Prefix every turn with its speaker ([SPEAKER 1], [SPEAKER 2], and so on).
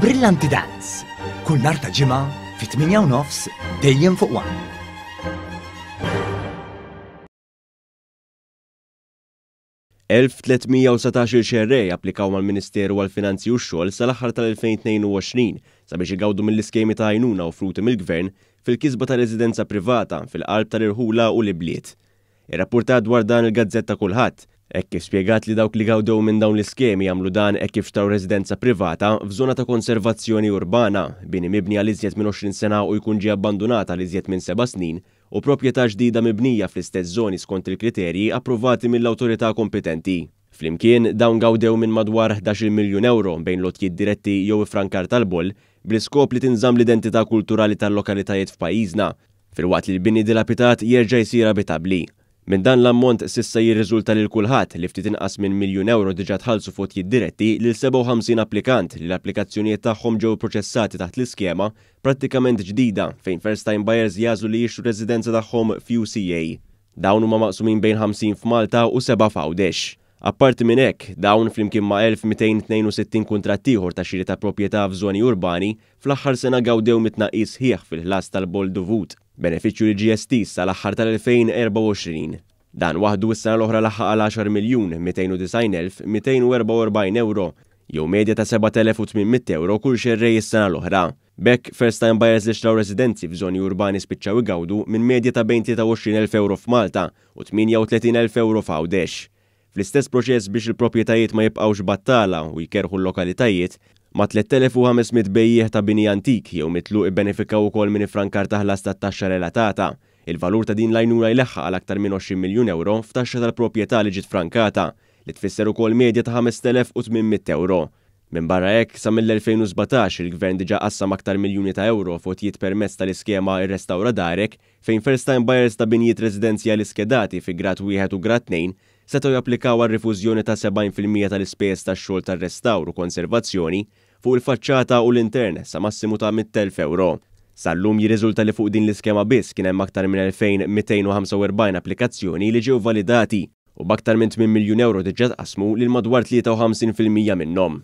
[SPEAKER 1] Brillanti Dance, kull nhar ta' ġimgħa fit-8:30 dejjem fuq One.
[SPEAKER 2] 1317 xerrej applikaw mal-Ministeru għall-Finanzi u x-Xogħol sal-aħħar tal-2022 sabiex igawdu mill-iskemi ta' għajnuna u fruti mill-Gvern fil-kisba ta' residenza privata fil-qalb tal-irħula u l-ibliet. Ir-rappurtat dwar dan il-Gazzetta Kulħadd hekk kif spjegat li dawk li gawdew minn dawn l-iskemi jagħmlu dan hekk kif xtaw residenza privata f'żona ta' konservazzjoni urbana bini mibni għal iżjed minn 20 sena u jkun ġie abbandunata għal iżjed minn 7 snin u proprjetà ġdida mibnija fl-istess żoni skont il-kriterji approvati mill-awtorità kompetenti. Flimkien dawn gawdew minn madwar 11 miljun euro bejn lotjiet diretti jew ifrankar tal-boll bl-iskop li tinżamm l-identità kulturali tal-lokalitajiet f'pajjiżna, filwaqt li l-bini dilapitat jerġa' jsir abitabbli. Minn dan l-ammont s'issa jirriżulta lil kulħadd li ftit inqas minn miljun euro diġà tħallsu fotjiet diretti lil 57 applikant li l-applikazzjonijiet tagħhom ġew proċessati taħt l-iskema prattikament ġdida fejn first time buyers jażlu li jixtru residenza tagħhom f'UCA. Dawn huma maqsumin bejn 50 f'Malta u 7 f'Għawdex. Apparti minn hekk, dawn flimkien ma' 1262 kuntratt ieħor ta' xiri ta' proprjetà f'żoni urbani fl-aħħar sena gawdew mit-tnaqqis sħiħ fil-ħlas tal-boll dovut, benefiċċju li ġie estiż sal-aħħar tal-2024. Dan waħdu s-sena l-oħra laħħaq għal 10 miljun 290,244 euro, jew medja ta' 7,800 euro kull xerrej is-sena l-oħra. Bekk first time buyers li xtraw residenzi f'żoni urbani spiċċaw igawdu minn medja ta' bejn 23,000 euro f'Malta u 38,000 euro f'Għawdex. Fl-istess proċess biex il-proprjetajiet ma jibqgħux battala u jkerħu l-lokalitajiet, ma' 3,500 bejjieħ ta' bini antik jew mitluq ibbenefikaw ukoll minn ifrankar taħlas tat-taxxa relatata. Il-valur ta' din l-għajnuna jleħħaq għal aktar minn 20 miljun euro f'taxxa tal-proprjetà li ġiet frankata, li tfisser ukoll medja ta' 5,800 euro. Minn barra hekk sa mill-2017 il-Gvern diġà qassam aktar miljuni ta' euro f'otjiet permezz tal-iskema Ir-Restawra Darek fejn first time buyers ta' binijiet residenzjali skedati fi grad 1 u grad 2 setgħu japplikaw għal rifużjoni ta' 70% tal-ispejjeż tax-xogħol tar-restawr u konservazzjoni fuq il-faċċata u l-intern sa massimu ta' 100,000 euro. Sal-lum jirriżulta li fuq din l-iskema biss kien hemm aktar minn 2,245 applikazzjoni li ġew validati u b'aktar minn 8 miljun euro diġà tqasmu lil madwar 53% minnhom.